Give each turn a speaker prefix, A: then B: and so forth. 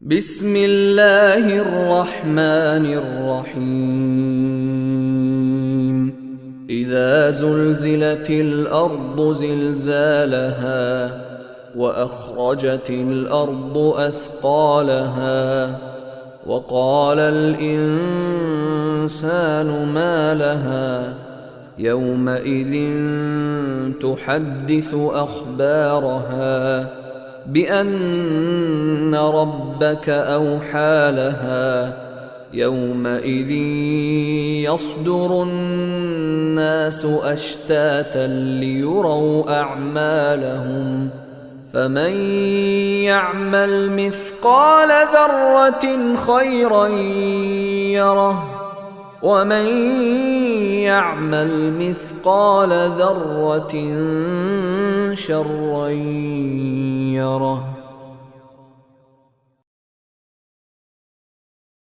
A: بسم الله الرحمن الرحيم إذا زلزلت الأرض زلزالها وأخرجت الأرض أثقالها وقال الإنسان ما لها يومئذ تحدث أخبارها بأن ربك أوحى لها يومئذ يصدر الناس أشتاتا ليروا أعمالهم فمن يعمل مثقال ذرة خيرا يره ومن يعمل مثقال ذرة شرا يره.